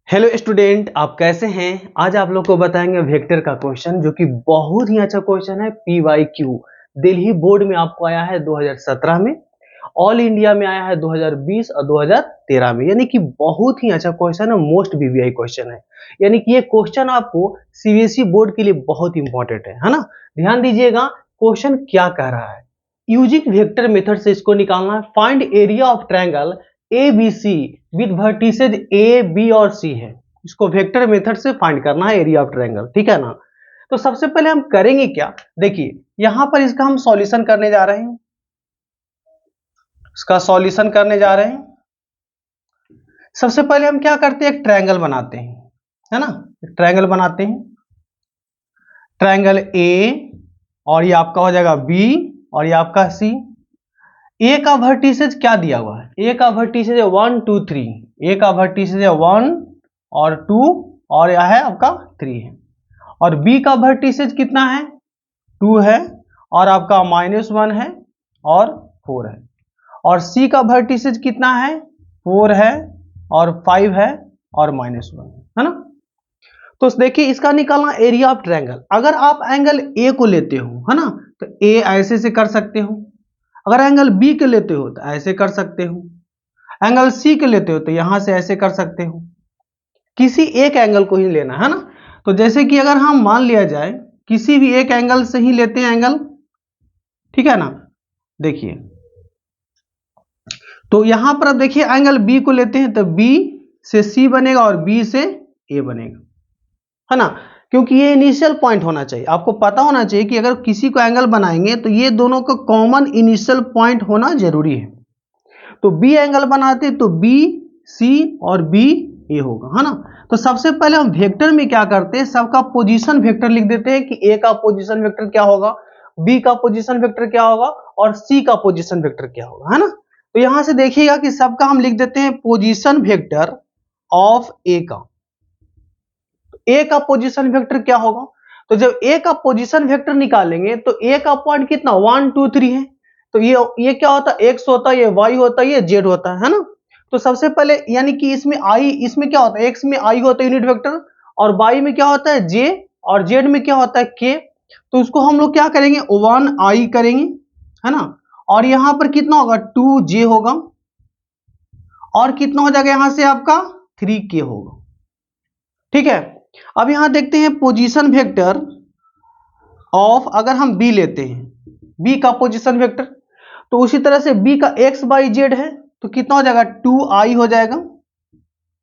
Hello student, आप कैसे हैं। आज आप लोग को बताएंगे वेक्टर का क्वेश्चन जो कि बहुत ही अच्छा क्वेश्चन है। PYQ दिल्ली बोर्ड में आपको आया है 2017 में, ऑल इंडिया में आया है 2020 और 2013 में। यानी कि बहुत ही अच्छा क्वेश्चन है, मोस्ट VVI क्वेश्चन है। यानी कि ये क्वेश्चन आपको CBSE बोर्ड के लिए बहुत इंपॉर्टेंट है ना। ध्यान दीजिएगा क्वेश्चन क्या कह रहा है। यूजिंग वेक्टर मेथड से इसको निकालना है। Find area of triangle ABC with vertices A, B और C है। इसको वेक्टर मेथड से फाइंड करना है एरिया ऑफ ट्रायंगल, ठीक है ना। तो सबसे पहले हम करेंगे क्या, देखिए यहां पर इसका हम सॉल्यूशन करने जा रहे हैं। इसका सॉल्यूशन करने जा रहे हैं। सबसे पहले हम क्या करते हैं, एक ट्रायंगल बनाते हैं, है ना। एक ट्रायंगल बनाते हैं, ट्रायंगल A और ये आपका हो जाएगा B और ये आपका C। ए का वर्टिसेज क्या दिया हुआ है, ए का वर्टिसेज है 1 2 3। ए का वर्टिसेज है 1 और 2 और यह है आपका 3 है। और बी का वर्टिसेज कितना है, 2 है और आपका -1 है और 4 है। और सी का वर्टिसेज कितना है, 4 है और 5 है और -1 है ना। तो देखिए इसका निकालना एरिया ऑफ ट्रायंगल। अगर आप एंगल ए को लेते हो, है ना, तो ए ऐसे से कर सकते हो। अगर एंगल बी के लेते हो तो ऐसे कर सकते हो। एंगल सी के लेते हो तो यहां से ऐसे कर सकते हो। किसी एक एंगल को ही लेना है ना। तो जैसे कि अगर हम मान लिया जाए किसी भी एक एंगल से ही लेते हैं एंगल, ठीक है ना। देखिए तो यहां पर अब देखिए एंगल बी को लेते हैं तो बी से सी बनेगा और बी से ए बनेगा, है ना। क्योंकि ये इनिशियल पॉइंट होना चाहिए, आपको पता होना चाहिए कि अगर किसी को एंगल बनाएंगे तो ये दोनों का कॉमन इनिशियल पॉइंट होना जरूरी है। तो बी एंगल बनाते तो बी सी और बी ए होगा, है ना। तो सबसे पहले हम वेक्टर में क्या करते हैं, सबका पोजीशन वेक्टर लिख देते हैं कि ए का पोजीशन वेक्टर क्या होगा, बी का पोजीशन वेक्टर क्या होगा और सी का पोजीशन वेक्टर क्या होगा, है ना। तो यहां से देखिएगा कि सबका हम लिख देते हैं पोजीशन वेक्टर ऑफ ए का। ए का पोजीशन वेक्टर क्या होगा, तो जब ए का पोजीशन वेक्टर निकालेंगे तो ए का पॉइंट कितना 1 2 3 है। तो ये क्या होता है, एक्स होता है, ये वाई होता है, ये जेड होता है ना। तो सबसे पहले यानी कि इसमें आई, इसमें क्या होता है, एक्स में आई होता है यूनिट वेक्टर और वाई में क्या होता है जे और जेड में क्या होता है के। तो उसको हम लोग क्या करेंगे 1 आई करेंगे, है ना। और यहां पर कितना होगा 2 जे होगा और कितना हो जाएगा यहां से आपका 3 के होगा, ठीक है। अब यहां देखते हैं पोजीशन वेक्टर ऑफ, अगर हम बी लेते हैं बी का पोजीशन वेक्टर, तो उसी तरह से बी का एक्स बाई जेड है तो कितना हो जाएगा 2i हो जाएगा,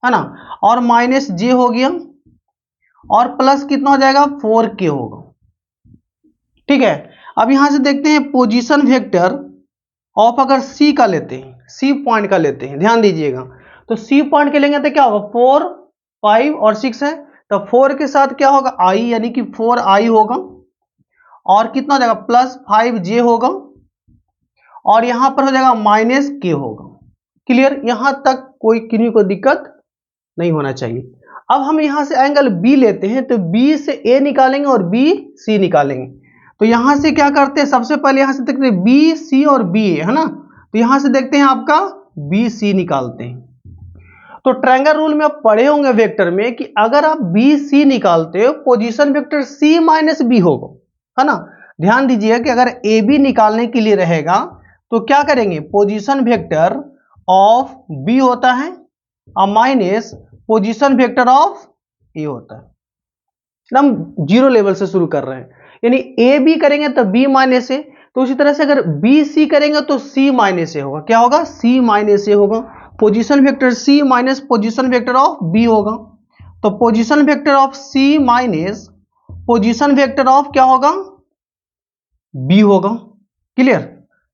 है ना। और माइनस जे हो गया और प्लस कितना हो जाएगा 4k होगा, ठीक है। अब यहां से देखते हैं पोजीशन वेक्टर ऑफ, अगर सी का लेते हैं, सी पॉइंट का लेते हैं, ध्यान दीजिएगा। तो सी पॉइंट के लेंगे तो क्या होगा 4 5 और 6 है। तो 4 के साथ क्या होगा आई, यानी कि 4i होगा और कितना हो जाएगा +5j होगा और यहां पर हो जाएगा -k होगा। क्लियर, यहां तक कोई किन्हीं को दिक्कत नहीं होना चाहिए। अब हम यहां से एंगल बी लेते हैं तो बी से ए निकालेंगे और बी सी निकालेंगे। तो यहां से क्या करते हैं, सबसे पहले यहां से देखते हैं बी सी और बी ए, है ना। तो यहां से देखते हैं आपका बी सी निकालते हैं। तो ट्रायंगल रूल में आप पढ़े होंगे वेक्टर में कि अगर आप बी सी निकालते हो position vector C minus B होगा, है ना। ध्यान दीजिए कि अगर ए बी निकालने के लिए रहेगा तो क्या करेंगे, पोजीशन वेक्टर ऑफ बी होता है और माइनस पोजीशन वेक्टर ऑफ ए होता है। हम जीरो लेवल से शुरू कर रहे हैं, यानी ए बी करेंगे तो बी माइनस ए। तो उसी तरह से अगर बी सी करेंगे तो सी माइनस ए होगा, क्या होगा सी माइनस ए होगा। Position vector C minus position vector of B होगा। तो position vector of C minus position vector of क्या होगा बी होगा। Clear,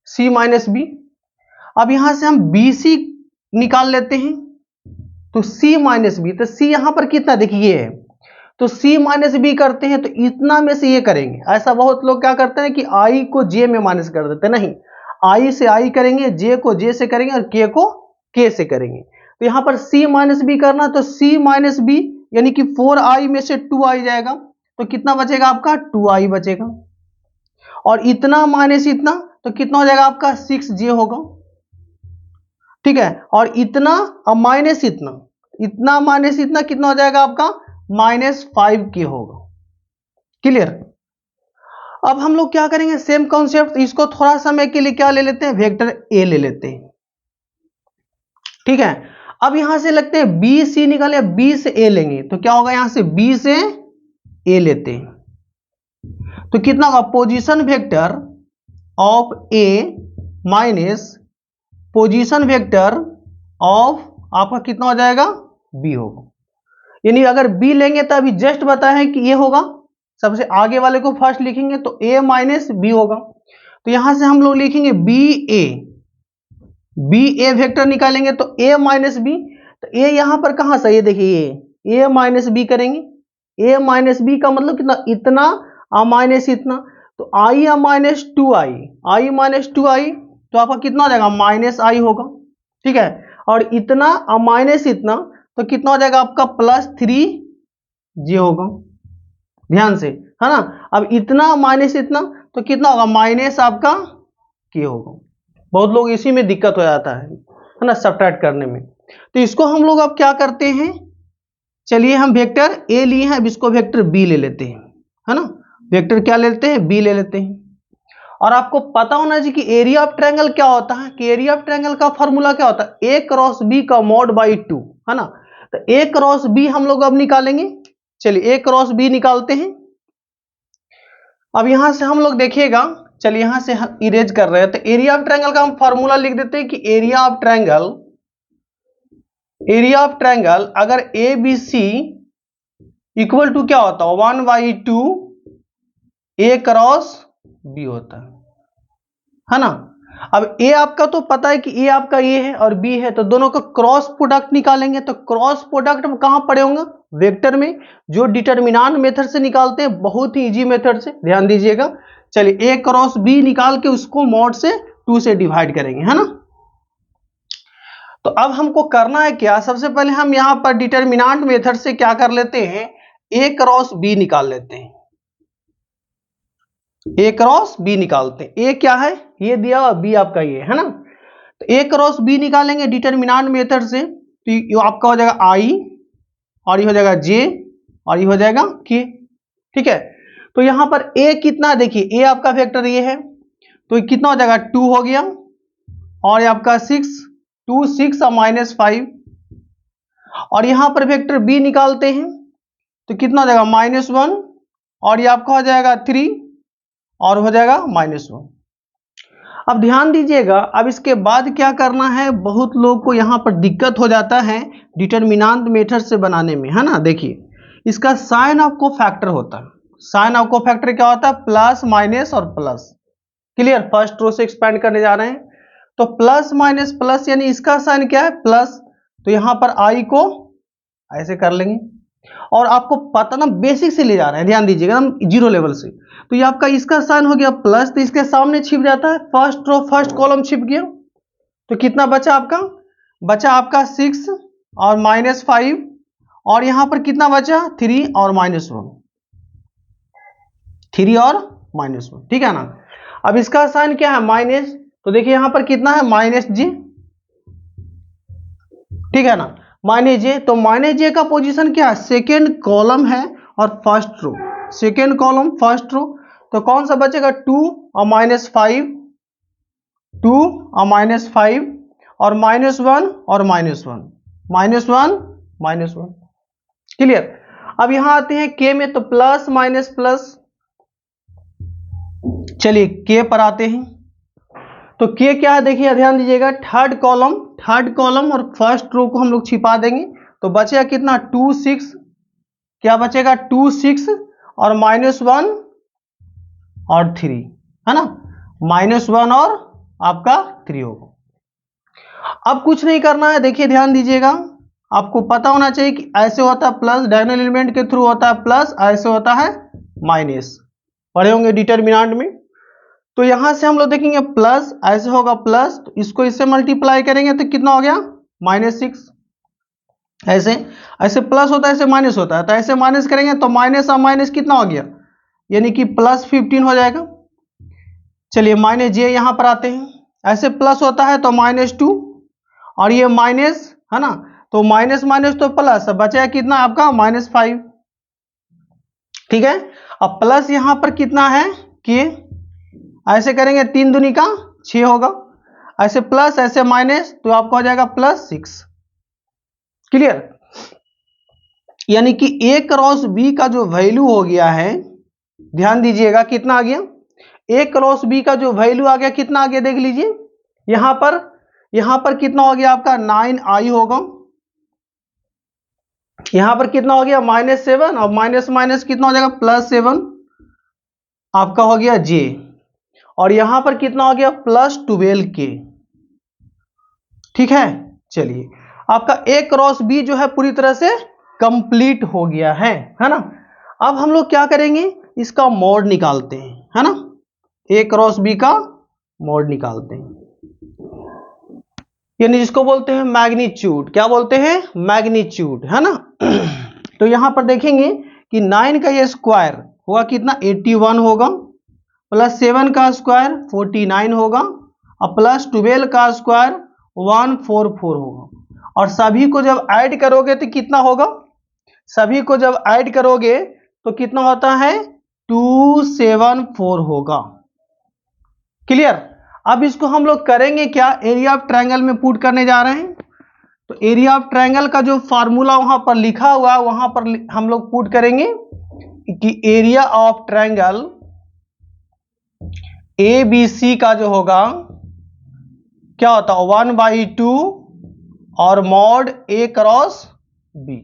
C minus B. अब यहां से हम बी सी निकाल लेते हैं तो सी माइनस बी, तो सी यहां पर कितना देखिए है, तो सी माइनस बी करते हैं तो इतना में से ये करेंगे। ऐसा बहुत लोग क्या करते हैं कि आई को जे में माइनस कर देते हैं, नहीं, आई से आई करेंगे, जे को जे से करेंगे और के को के से करेंगे। तो यहां पर सी माइनस बी करना तो सी माइनस बी यानी कि 4i में से 2i जाएगा तो कितना बचेगा आपका 2i बचेगा और इतना माइनस इतना तो कितना हो जाएगा आपका 6j होगा, ठीक है। और इतना और माइनस इतना, इतना माइनस इतना कितना हो जाएगा आपका -5k होगा। क्लियर। अब हम लोग क्या करेंगे, सेम कॉन्सेप्ट, इसको थोड़ा समय के लिए क्या ले लेते हैं, वेक्टर ए ले लेते हैं। ठीक है, अब यहां से लगते हैं बी सी निकाले, बी से ए लेंगे तो क्या होगा, यहां से बी से ए लेते हैं तो कितना होगा, position vector of A minus position vector of आपका कितना हो जाएगा, बी होगा। यानी अगर बी लेंगे तो अभी जस्ट बताया है कि ये होगा, सबसे आगे वाले को फर्स्ट लिखेंगे तो ए माइनस बी होगा। तो यहां से हम लोग लिखेंगे बी ए वेक्टर निकालेंगे तो ए माइनस बी, तो ए यहां पर कहां से, ये देखिए ए माइनस बी करेंगे, ए माइनस बी का मतलब कितना, इतना माइनस इतना, तो आई माइनस टू आई माइनस टू आई, तो आपका कितना हो जाएगा, माइनस आई होगा। ठीक है, और इतना माइनस इतना तो कितना हो जाएगा आपका +3j होगा, ध्यान से, है ना। अब इतना माइनस इतना तो कितना होगा, माइनस आपका k होगा। बहुत लोग इसी में दिक्कत हो जाता है ना, सब्ट्रैक्ट करने में। तो इसको हम लोग अब क्या करते हैं, चलिए हम वेक्टर ए लिए हैं, अब इसको वेक्टर बी ले लेते हैं, है ना। वेक्टर क्या ले लेते हैं, बी ले लेते हैं। और आपको पता होना चाहिए कि एरिया ऑफ ट्रायंगल क्या होता है, कि एरिया ऑफ ट्रायंगल का फॉर्मूला क्या होता है, ए क्रॉस बी का मॉड बाई 2, है ना। तो ए क्रॉस बी हम लोग अब निकालेंगे, चलिए ए क्रॉस बी निकालते हैं। अब यहां से हम लोग देखिएगा, चलिए यहां से हम इरेज कर रहे हैं, तो एरिया ऑफ ट्रायंगल का हम फॉर्मूला लिख देते हैं कि एरिया ऑफ ट्रायंगल अगर A B C equal to क्या होता है, 1/2 ए क्रॉस बी होता है ना। अब ए आपका तो पता है कि ए आपका ये है और बी है, तो दोनों का क्रॉस प्रोडक्ट निकालेंगे, तो क्रॉस प्रोडक्ट कहां पड़े होंगे, वेक्टर में, जो डिटर्मिनेंट मेथड से निकालते हैं, बहुत ही इजी मेथड से, ध्यान दीजिएगा। चलिए ए क्रॉस बी निकाल के उसको मॉड से 2 से डिवाइड करेंगे, है ना। तो अब हमको करना है क्या, सबसे पहले हम यहां पर डिटर्मिनेंट मेथड से क्या कर लेते हैं, ए क्रॉस बी निकाल लेते हैं, ए क्रॉस बी निकालते हैं। ए क्या है, ये दिया हुआ, बी आपका ये है ना। तो ए क्रॉस बी निकालेंगे डिटर्मिनेंट मेथड से, तो ये आपका हो जाएगा आई, और ये हो जाएगा जे, और ये हो जाएगा के। ठीक है, तो यहां पर ए कितना, देखिए ए आपका वेक्टर ये है, तो ये कितना हो जाएगा 2 हो गया, और ये आपका 6, 2 6 और -5, और यहां पर वेक्टर बी निकालते हैं तो कितना हो जाएगा -1, और ये आपका हो जाएगा 3, और हो जाएगा -1। अब ध्यान दीजिएगा, अब इसके बाद क्या करना है, बहुत लोग को यहां पर दिक्कत हो जाता है डिटर्मिनेंट मेथड से बनाने में, है ना। देखिए इसका साइन ऑफ को फैक्टर होता है, साइन ऑफ को फैक्टर क्या होता है, प्लस माइनस और प्लस। क्लियर, फर्स्ट रो से एक्सपेंड करने जा रहे हैं, तो प्लस माइनस प्लस, यानी इसका साइन क्या है, प्लस, तो यहां पर आई को ऐसे कर लेंगे, और आपको पता ना, बेसिक से ले जा रहे हैं, ध्यान दीजिएगा, हम जीरो लेवल से। तो ये आपका इसका साइन हो गया प्लस, तो इसके सामने छिप जाता है, फर्स्ट रो फर्स्ट कॉलम छिप गया, तो कितना बचा आपका, 6 और -5, और यहां पर कितना बचा 3 और -1, 3 और -1। ठीक है ना। अब इसका साइन क्या है, माइनस, तो देखिए यहां पर कितना है, -j। ठीक है ना, -j, तो -j का पोजीशन क्या है, सेकेंड कॉलम है और first row, second column first row, तो कौन सा बचेगा, 2 और -5, 2 और -5, और -1 और -1, -1 क्लियर। अब यहां आते हैं के में, तो प्लस माइनस प्लस, चलिए के पर आते हैं, तो के क्या है, देखिए ध्यान दीजिएगा, थर्ड कॉलम और फर्स्ट रो को हम लोग छिपा देंगे, तो बचेगा कितना, 2 6, क्या बचेगा 2 6 और -1 और 3, है ना, -1 और आपका 3 होगा। अब कुछ नहीं करना है, देखिए ध्यान दीजिएगा, आपको पता होना चाहिए कि ऐसे होता है प्लस, डायगोनल एलिमेंट के थ्रू होता है प्लस, ऐसे होता है माइनस, पढ़े होंगे डिटर्मिनेंट में। तो यहां से हम लोग देखेंगे प्लस, ऐसे होगा प्लस, तो इसको इससे मल्टीप्लाई करेंगे तो कितना हो गया, -6, ऐसे ऐसे प्लस होता है, ऐसे माइनस होता है, तो ऐसे माइनस करेंगे तो माइनस और माइनस कितना हो गया, यानी कि +15 हो जाएगा। चलिए -j यहां पर आते हैं, ऐसे प्लस होता है तो -2, और ये माइनस, है ना, तो माइनस माइनस तो प्लस, बचा कितना आपका -5। ठीक है, अब प्लस यहां पर कितना है कि ऐसे करेंगे 3 दूनी का 6 होगा, ऐसे प्लस ऐसे माइनस तो आपका हो जाएगा +6। क्लियर? यानी कि A क्रॉस B का जो वैल्यू हो गया है, ध्यान दीजिएगा कितना आ गया, A क्रॉस B का जो वैल्यू आ गया कितना आ गया देख लीजिए, यहां पर कितना हो गया आपका 9i होगा, यहां पर कितना हो गया -7 और माइनस माइनस कितना हो जाएगा +7 आपका हो गया J, और यहां पर कितना हो गया +12K। ठीक है, चलिए आपका A क्रॉस B जो है पूरी तरह से कंप्लीट हो गया है ना। अब हम लोग क्या करेंगे, इसका मोड निकालते हैं, है ना। A क्रॉस B का मोड निकालते हैं, यानी जिसको बोलते हैं मैग्नीट्यूड। क्या बोलते हैं? मैग्नीट्यूड, है ना। तो यहां पर देखेंगे कि 9 का ये स्क्वायर होगा कितना 81 होगा, +7 का स्क्वायर 49 होगा, और +12 का स्क्वायर 144 होगा, और सभी को जब ऐड करोगे तो कितना होगा, सभी को जब ऐड करोगे तो कितना होता है 274 होगा। क्लियर? अब इसको हम लोग करेंगे क्या, एरिया ऑफ ट्रायंगल में पुट करने जा रहे हैं। तो एरिया ऑफ ट्रायंगल का जो फार्मूला वहां पर लिखा हुआ है वहां पर हम लोग पुट करेंगे कि एरिया ऑफ ट्रायंगल ABC का जो होगा क्या होता है 1/2 और मॉड A क्रॉस B।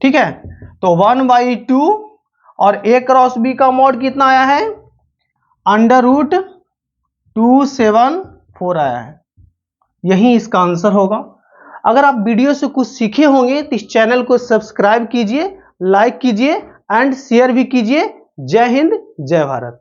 ठीक है, तो 1/2 और A क्रॉस B का मॉड कितना आया है √274 आया है, यही इसका आंसर होगा। अगर आप वीडियो से कुछ सीखे होंगे तो इस चैनल को सब्सक्राइब कीजिए, लाइक कीजिए एंड शेयर भी कीजिए। जय हिंद, जय भारत।